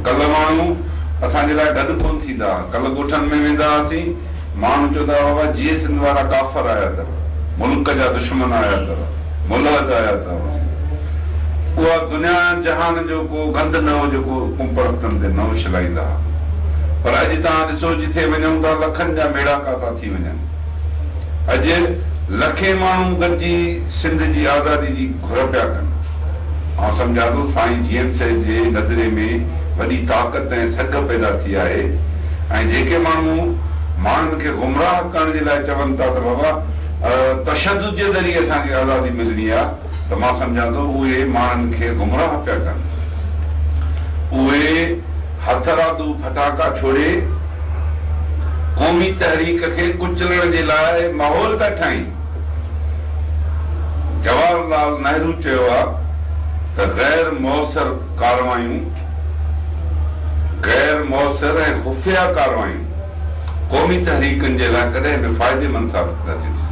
कल्ह माण्हू असांजे लाइ गॾु कोन थींदा। कल्ह ॻोठनि में वेंदा हुआसीं, माण्हू चवंदा हुआ जीअं सिंध वारा काफ़र आया अथव, मुल्क जा दुश्मन आया अथव, मुल्क आया अथव। उहा दुनिया जहान जो को गंद न हो जेको कुंपड़नि ते न उछलाईंदा। पर अॼु तव्हां ॾिसो, जिथे वञूं था लखनि जा मेड़ाका था थी वञनि। अॼु लखे माण्हू गॾिजी सिंध जी आज़ादी जी घुर पिया कनि। ऐं सम्झा थो साईं जीएमस जे नज़रे में वॾी ताक़त ऐं सघ पैदा थी आहे। ऐं जेके माण्हू माण्हुनि खे गुमराह करण जे लाइ चवनि था त बाबा तशदुद जे ज़रिए असांखे आज़ादी मिलणी आहे, त मां सम्झां थो उहे माण्हुनि खे गुमराह पिया कनि। उहे हथरादू फटाका छोड़े क़ौमी तहरीक खे कुचलण जे लाइ माहौल था ठाहिनि। जवाहरलाल नेहरू चयो आहे त गैर मौसर कारवायूं, गैर मौसर ऐं खुफ़िया कारवायूं क़ौमी तहरीकनि जे लाइ कॾहिं बि फ़ाइदेमंद साबित न थींदियूं।